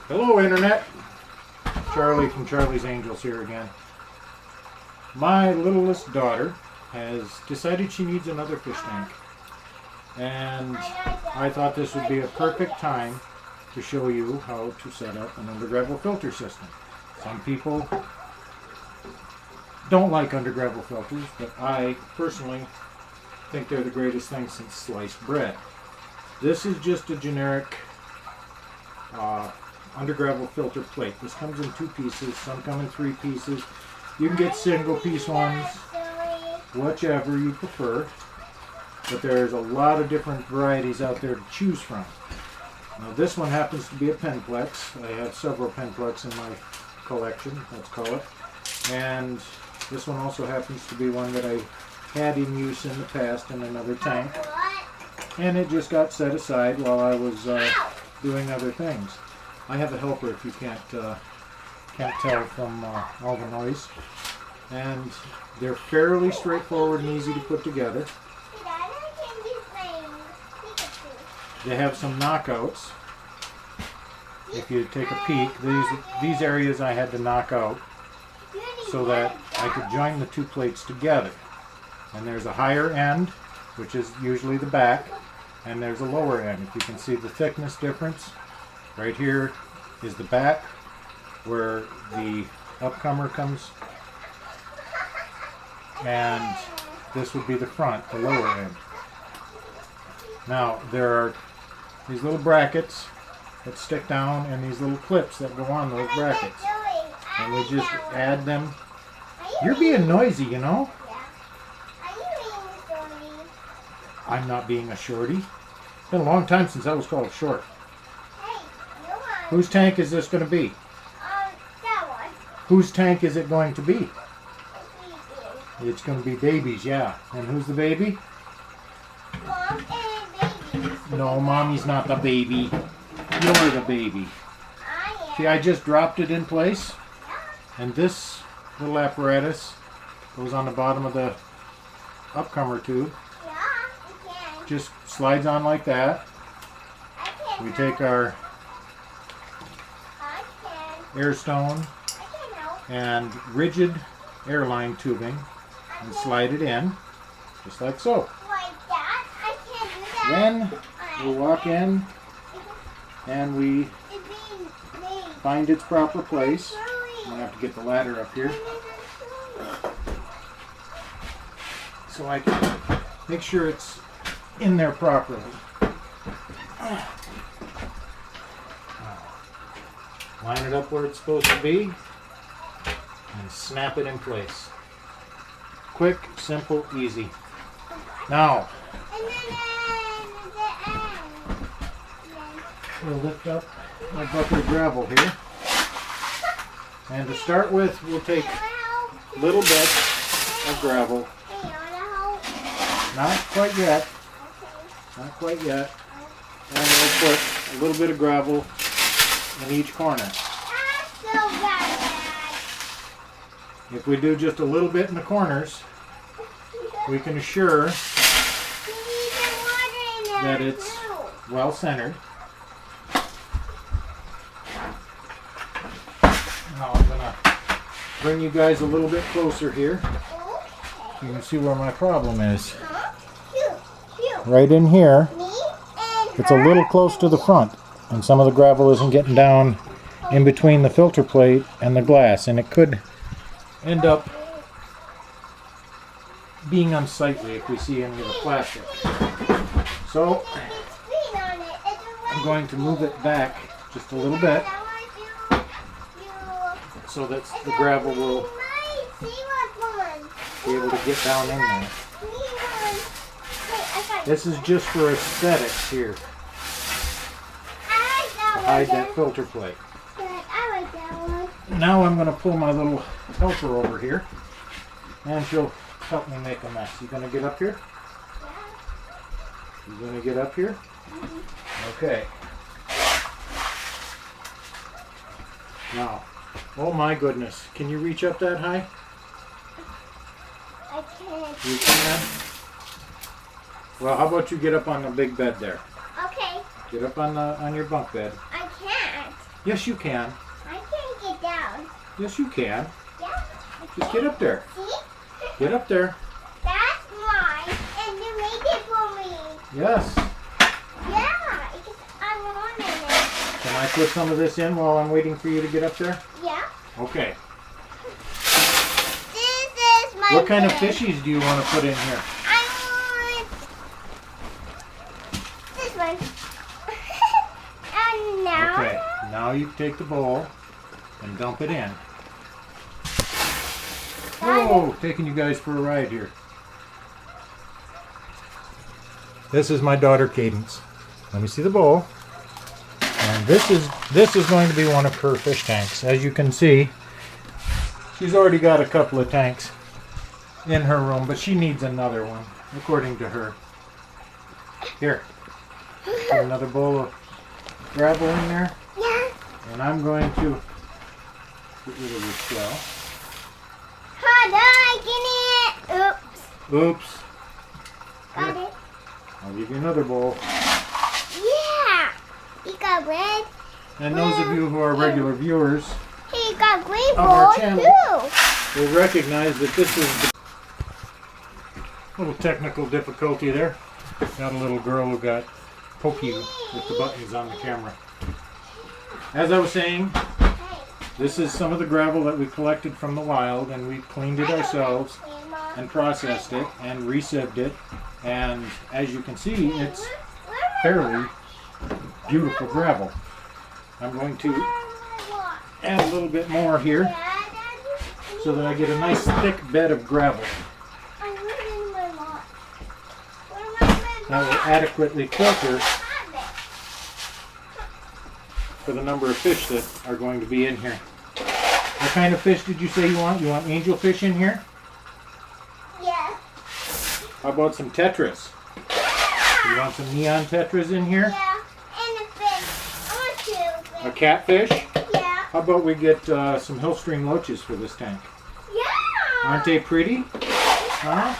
Hello Internet, Charlie from Charlie's Angels here again. My littlest daughter has decided she needs another fish tank, and I thought this would be a perfect time to show you how to set up an undergravel filter system. Some people don't like undergravel filters, but I personally think they're the greatest thing since sliced bread. This is just a generic undergravel filter plate. This comes in 2 pieces, some come in 3 pieces. You can get single piece ones, whichever you prefer, but there's a lot of different varieties out there to choose from. Now this one happens to be a Penplex. I have several Penplex in my collection, let's call it. And this one also happens to be one that I had in use in the past in another tank. And it just got set aside while I was doing other things. I have a helper if you can't tell from all the noise. And they're fairly straightforward and easy to put together. They have some knockouts. If you take a peek, these areas I had to knock out so that I could join the 2 plates together. And there's a higher end, which is usually the back, and there's a lower end. If you can see the thickness difference, right here is the back where the upcomer comes, and this would be the front, the lower end. Now there are these little brackets that stick down and these little clips that go on those brackets, and we just add them. You're being noisy, you know. I'm not being a shorty. It's been a long time since I was called short. Whose tank is this going to be? That one. Whose tank is it going to be? It's going to be baby's, yeah. And who's the baby? Mom and baby. No, Mommy's not the baby. You're the baby. See, I just dropped it in place. And this little apparatus goes on the bottom of the upcomer tube. Just slides on like that. We take our air stone and rigid airline tubing and slide it in, just like so. Then we walk in and we find its proper place. I'm going to have to get the ladder up here so I can make sure it's in there properly. Line it up where it's supposed to be and snap it in place. Quick, simple, easy. Now, we'll lift up my bucket of gravel here. And to start with, we'll take little bits of gravel. Not quite yet. Not quite yet. And we'll put a little bit of gravel in each corner. If we do just a little bit in the corners, we can assure that it's well centered. Now I'm going to bring you guys a little bit closer here so you can see where my problem is. Right in here, it's a little close to the front, and some of the gravel isn't getting down in between the filter plate and the glass, and it could end up being unsightly if we see any of the plastic. So I'm going to move it back just a little bit so that the gravel will be able to get down in there. This is just for aesthetics here, to hide that filter plate. Now I'm going to pull my little helper over here, and she'll help me make a mess. You going to get up here? You going to get up here? Okay. Now, oh my goodness, can you reach up that high? I can't. You can? Well, how about you get up on the big bed there? Okay. Get up on your bunk bed. I can't. Yes, you can. I can't get down. Yes, you can. Yeah. Just get up there. See? Get up there. That's mine, and you made it for me. Yes. Yeah, because I wanted it. Can I put some of this in while I'm waiting for you to get up there? Yeah. Okay. This is my What kind of fish. fishies do you want to put in here? I want this one. And now. Okay. Now you take the bowl and dump it in. Oh, taking you guys for a ride here. This is my daughter Cadence. Let me see the bowl. And this is going to be one of her fish tanks. As you can see, she's already got a couple of tanks in her room, but she needs another one, according to her. Here, put another bowl of gravel in there, Yeah. and I'm going to get rid of this shell. Hot dog in it. Oops. Oops. Got Here, it. I'll give you another bowl. Yeah. You got red. And those of you who are regular viewers He got green Of our ball channel. too. will recognize that this is the little technical difficulty there. Got a little girl who got pokey with the buttons on the camera. As I was saying, this is some of the gravel that we collected from the wild, and we cleaned it ourselves and processed it and resieved it. And as you can see, it's fairly beautiful gravel. I'm going to add a little bit more here so that I get a nice thick bed of gravel that will adequately filter for the number of fish that are going to be in here. What kind of fish did you say you want? You want angelfish in here? Yeah. How about some tetras? You want some neon tetras in here? Yeah. And a fish. I want two A fish. catfish? Yeah. How about we get some Hillstream loaches for this tank? Yeah. Aren't they pretty? Huh?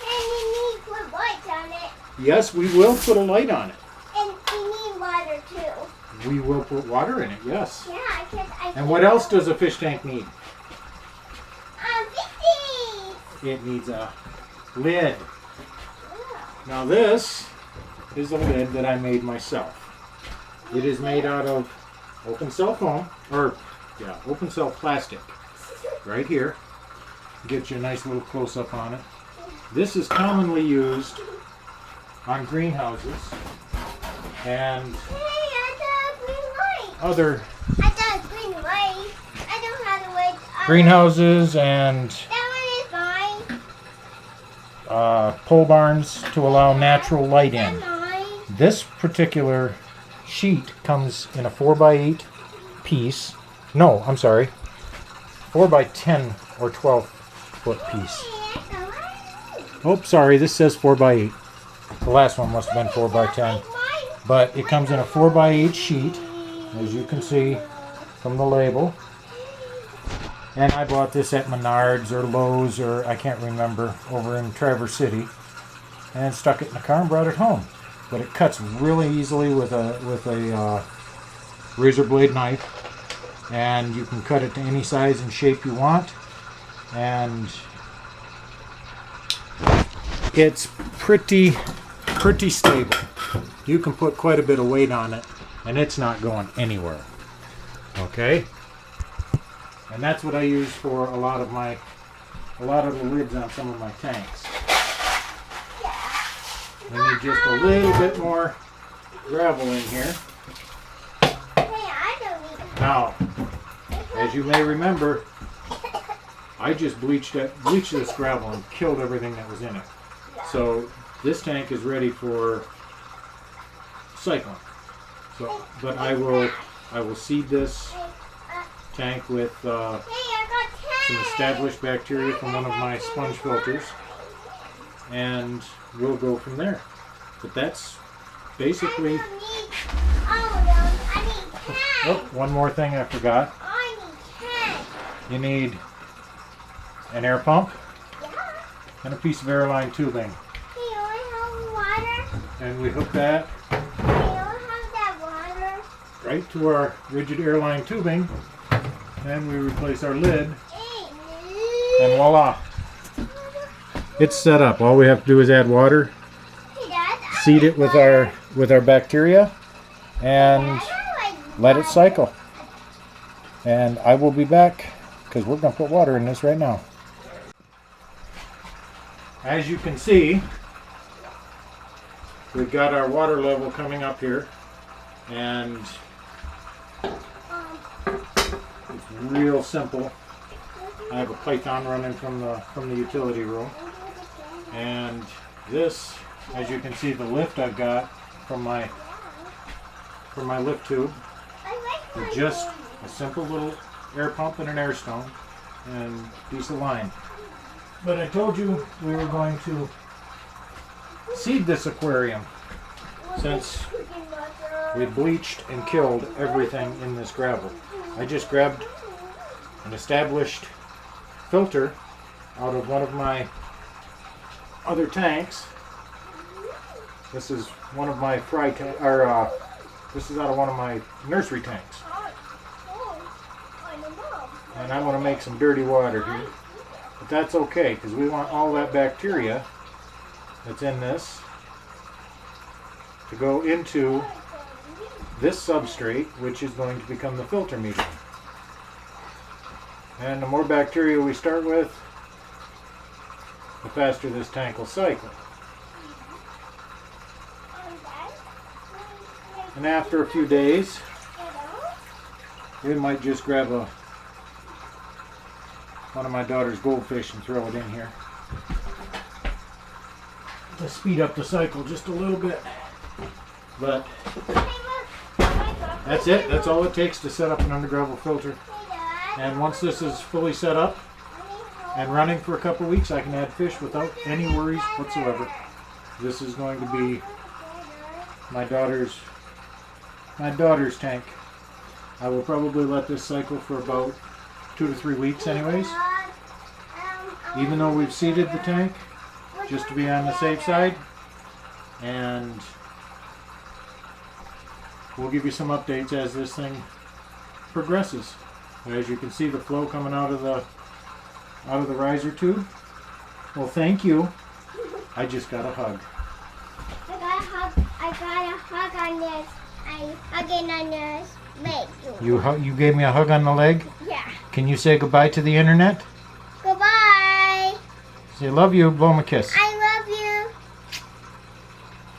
And you need put lights on it. Yes, we will put a light on it. And you need water too. We will put water in it, yes. Yeah, because I And what else does a fish tank need? fishies. It needs a lid. Now this is a lid that I made myself. It is made out of open cell foam, open cell plastic. Right here. Get you a nice little close-up on it. This is commonly used on greenhouses and Hey, I got a green light. other I got a green light. I don't have to wait. greenhouses and That one is mine. pole barns to allow natural light in. That's mine. This particular sheet comes in a 4x8 piece. No, I'm sorry. 4x10 or 12 foot piece. Hey, I got Oh, sorry, this says 4x8. The last one must have been 4x10. mine. But it comes in a 4x8 sheet, as you can see from the label. And I bought this at Menards or Lowe's or I can't remember, over in Traverse City, and stuck it in the car and brought it home. But it cuts really easily with a razor blade knife, and you can cut it to any size and shape you want. And it's pretty stable. You can put quite a bit of weight on it, and it's not going anywhere. Okay. And that's what I use for a lot of the lids on some of my tanks. I need just a little bit more gravel in here. Hey, I don't need Now, as you may remember, I just bleached this gravel and killed everything that was in it. So this tank is ready for cycling. So, but I will seed this tank with Hey, I got 10. some established bacteria from one of my sponge filters, and we'll go from there. But that's basically. I don't need all of those. I need 10. Oh, one more thing I forgot. I need 10. You need an air pump Yeah. and a piece of airline tubing, Hey, you want water? and we hook that Hey, you have that water? right to our rigid airline tubing, and we replace our lid, and voila, it's set up. All we have to do is add water, seed it with our bacteria, and let it cycle. And I will be back because we're going to put water in this right now. As you can see, we've got our water level coming up here, and it's real simple. I have a Python running from the utility room, and this, as you can see, the lift I've got from my lift tube is just a simple little air pump and an air stone and piece of line. But I told you we were going to seed this aquarium since we bleached and killed everything in this gravel. I just grabbed an established filter out of one of my other tanks. This is one of my this is out of one of my nursery tanks. And I want to make some dirty water here. But that's okay, because we want all that bacteria that's in this to go into this substrate, which is going to become the filter medium. And the more bacteria we start with, the faster this tank will cycle. And after a few days, we might just grab one of my daughter's goldfish and throw it in here to speed up the cycle just a little bit. But that's it. That's all it takes to set up an undergravel filter. And once this is fully set up and running for a couple weeks, I can add fish without any worries whatsoever. This is going to be my daughter's tank. I will probably let this cycle for about 2 to 3 weeks anyways. Even though we've seeded the tank, just to be on the safe side. And we'll give you some updates as this thing progresses. As you can see, the flow coming out of the riser tube. Well, thank you. I just got a hug. I got a hug on this. I hugging on this leg. You gave me a hug on the leg? Yeah. Can you say goodbye to the internet? Goodbye. Say love you, blow 'em a kiss. I